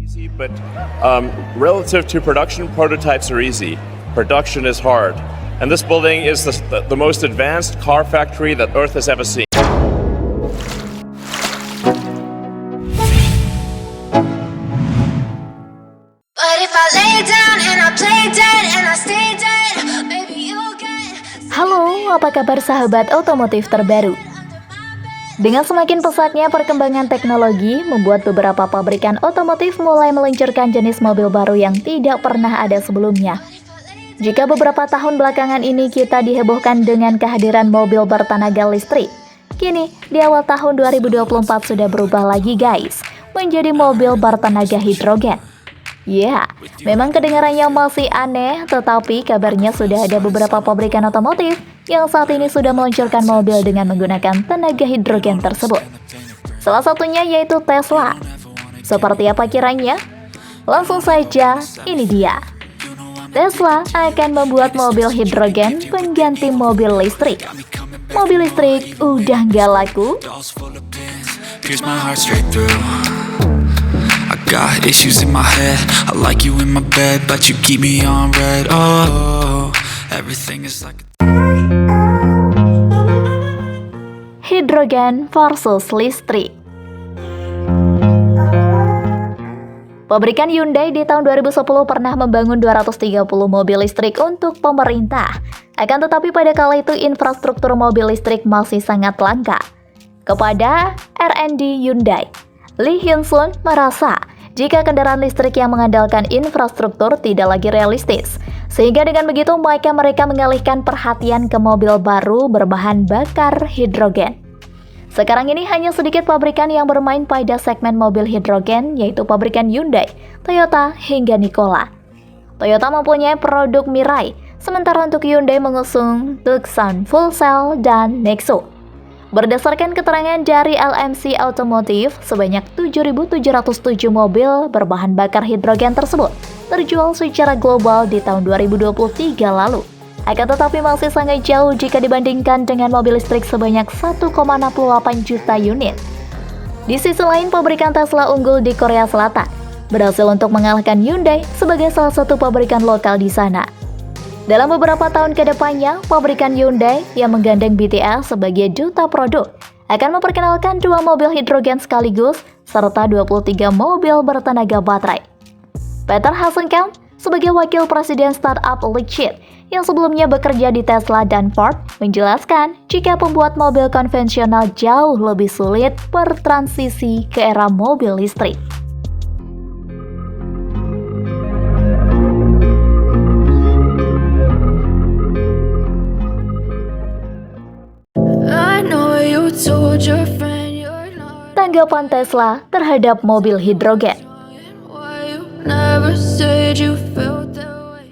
But relative to production, prototypes are easy. Production is hard. And this building is the most advanced car factory that Earth has ever seen. But if I lay down and I play dead and I stay dead, maybe you'll get. Halo, apa kabar sahabat otomotif terbaru? Dengan semakin pesatnya perkembangan teknologi, membuat beberapa pabrikan otomotif mulai meluncurkan jenis mobil baru yang tidak pernah ada sebelumnya. Jika beberapa tahun belakangan ini kita dihebohkan dengan kehadiran mobil bertenaga listrik, kini di awal tahun 2024 sudah berubah lagi guys, menjadi mobil bertenaga hidrogen. Ya, memang kedengarannya masih aneh, tetapi kabarnya sudah ada beberapa pabrikan otomotif yang saat ini sudah meluncurkan mobil dengan menggunakan tenaga hidrogen tersebut. Salah satunya yaitu Tesla. Seperti apa kiranya? Langsung saja, ini dia. Tesla akan membuat mobil hidrogen pengganti mobil listrik. Mobil listrik udah nggak laku? Got issues in my head. I like you in my bed, but you keep me on red. Oh, everything is like Hidrogen versus listrik. Pabrikan Hyundai di tahun 2010 pernah membangun 230 mobil listrik untuk pemerintah. Akan tetapi pada kala itu infrastruktur mobil listrik masih sangat langka. Kepada R&D Hyundai, Lee Hyun-sun merasa jika kendaraan listrik yang mengandalkan infrastruktur tidak lagi realistis. Sehingga dengan begitu mereka mengalihkan perhatian ke mobil baru berbahan bakar hidrogen. Sekarang ini hanya sedikit pabrikan yang bermain pada segmen mobil hidrogen, yaitu pabrikan Hyundai, Toyota, hingga Nikola. Toyota mempunyai produk Mirai, sementara untuk Hyundai mengusung Tucson Full Cell dan Nexo. Berdasarkan keterangan dari LMC Automotive, sebanyak 7.707 mobil berbahan bakar hidrogen tersebut terjual secara global di tahun 2023 lalu. Akan tetapi masih sangat jauh jika dibandingkan dengan mobil listrik sebanyak 1,68 juta unit. Di sisi lain, pabrikan Tesla unggul di Korea Selatan, berhasil untuk mengalahkan Hyundai sebagai salah satu pabrikan lokal di sana. Dalam beberapa tahun ke depannya, pabrikan Hyundai yang menggandeng BTS sebagai duta produk akan memperkenalkan 2 mobil hidrogen sekaligus serta 23 mobil bertenaga baterai. Peter Hasenkamp sebagai wakil presiden startup Lichit yang sebelumnya bekerja di Tesla dan Ford menjelaskan jika pembuat mobil konvensional jauh lebih sulit bertransisi ke era mobil listrik. Tanggapan Tesla terhadap mobil hidrogen.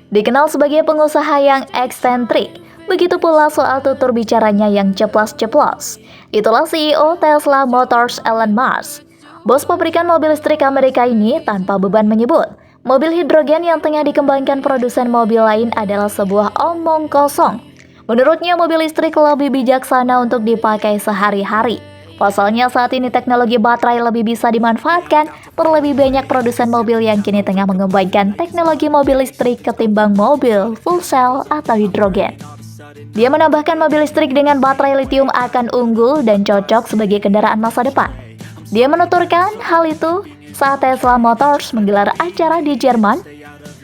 Dikenal sebagai pengusaha yang eksentrik, begitu pula soal tutur bicaranya yang ceplas-ceplos. Itulah CEO Tesla Motors Elon Musk. Bos pabrikan mobil listrik Amerika ini tanpa beban menyebut, mobil hidrogen yang tengah dikembangkan produsen mobil lain adalah sebuah omong kosong. Menurutnya mobil listrik lebih bijaksana untuk dipakai sehari-hari. Pasalnya saat ini teknologi baterai lebih bisa dimanfaatkan, terlebih banyak produsen mobil yang kini tengah mengembangkan teknologi mobil listrik ketimbang mobil full cell atau hidrogen. Dia menambahkan mobil listrik dengan baterai lithium akan unggul dan cocok sebagai kendaraan masa depan. Dia menuturkan hal itu saat Tesla Motors menggelar acara di Jerman.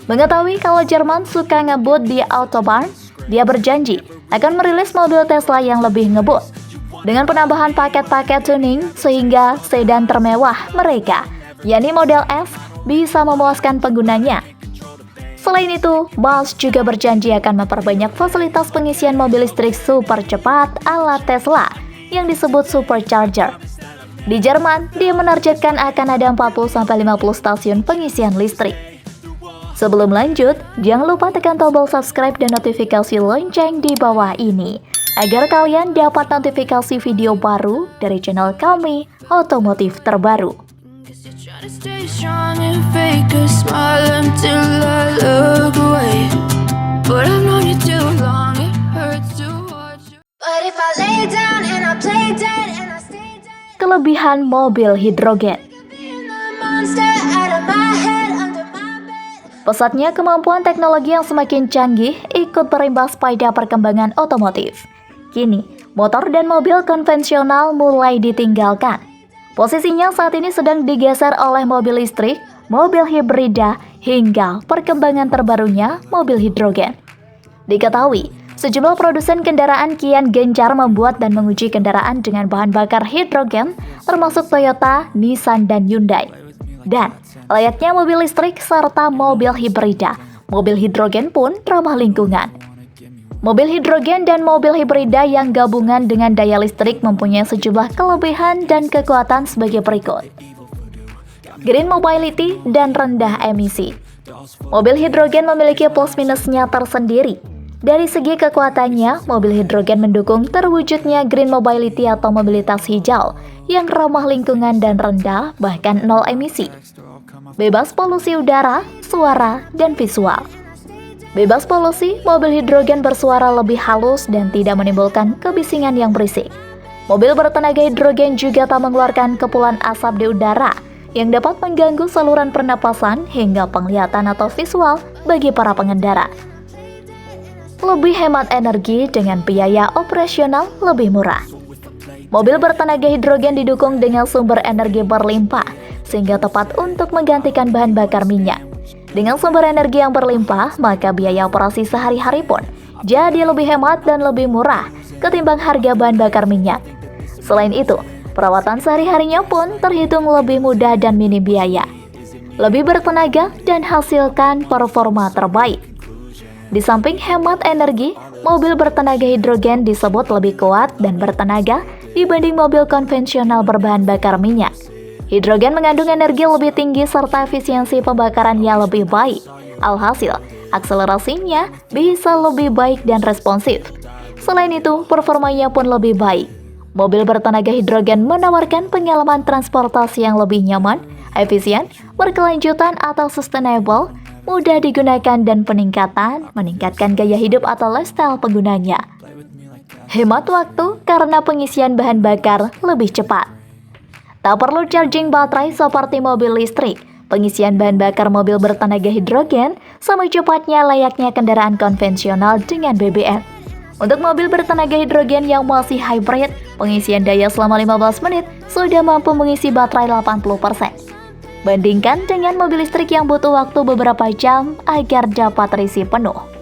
Mengetahui kalau Jerman suka ngebut di Autobahn, dia berjanji akan merilis mobil Tesla yang lebih ngebut dengan penambahan paket-paket tuning sehingga sedan termewah mereka, yakni model S, bisa memuaskan penggunanya. Selain itu, Musk juga berjanji akan memperbanyak fasilitas pengisian mobil listrik super cepat ala Tesla yang disebut supercharger. Di Jerman, dia menargetkan akan ada 40-50 stasiun pengisian listrik. Sebelum lanjut, jangan lupa tekan tombol subscribe dan notifikasi lonceng di bawah ini agar kalian dapat notifikasi video baru dari channel kami, Otomotif Terbaru. Kelebihan mobil hidrogen. Pesatnya kemampuan teknologi yang semakin canggih ikut berimbas pada perkembangan otomotif. Kini, motor dan mobil konvensional mulai ditinggalkan. Posisinya saat ini sedang digeser oleh mobil listrik, mobil hibrida, hingga perkembangan terbarunya mobil hidrogen. Diketahui, sejumlah produsen kendaraan kian gencar membuat dan menguji kendaraan dengan bahan bakar hidrogen, termasuk Toyota, Nissan, dan Hyundai. Dan layaknya mobil listrik serta mobil hibrida, mobil hidrogen pun ramah lingkungan. Mobil hidrogen dan mobil hibrida yang gabungan dengan daya listrik mempunyai sejumlah kelebihan dan kekuatan sebagai berikut. Green mobility dan rendah emisi. Mobil hidrogen memiliki plus minusnya tersendiri. Dari segi kekuatannya, mobil hidrogen mendukung terwujudnya green mobility atau mobilitas hijau yang ramah lingkungan dan rendah, bahkan nol emisi. Bebas polusi udara, suara, dan visual. Bebas polusi, mobil hidrogen bersuara lebih halus dan tidak menimbulkan kebisingan yang berisik. Mobil bertenaga hidrogen juga tak mengeluarkan kepulan asap di udara yang dapat mengganggu saluran pernapasan hingga penglihatan atau visual bagi para pengendara. Lebih hemat energi dengan biaya operasional lebih murah. Mobil bertenaga hidrogen didukung dengan sumber energi berlimpah, sehingga tepat untuk menggantikan bahan bakar minyak. Dengan sumber energi yang berlimpah, maka biaya operasi sehari-hari pun jadi lebih hemat dan lebih murah ketimbang harga bahan bakar minyak. Selain itu, perawatan sehari-harinya pun terhitung lebih mudah dan minim biaya. Lebih bertenaga dan hasilkan performa terbaik. Di samping hemat energi, mobil bertenaga hidrogen disebut lebih kuat dan bertenaga dibanding mobil konvensional berbahan bakar minyak. Hidrogen mengandung energi lebih tinggi serta efisiensi pembakarannya lebih baik. Alhasil, akselerasinya bisa lebih baik dan responsif. Selain itu, performanya pun lebih baik. Mobil bertenaga hidrogen menawarkan pengalaman transportasi yang lebih nyaman, efisien, berkelanjutan atau sustainable, mudah digunakan dan meningkatkan gaya hidup atau lifestyle penggunanya. Hemat waktu karena pengisian bahan bakar lebih cepat. Tak perlu charging baterai seperti mobil listrik. Pengisian bahan bakar mobil bertenaga hidrogen sama cepatnya layaknya kendaraan konvensional dengan BBM. Untuk mobil bertenaga hidrogen yang masih hybrid, pengisian daya selama 15 menit sudah mampu mengisi baterai 80%. Bandingkan dengan mobil listrik yang butuh waktu beberapa jam agar dapat terisi penuh.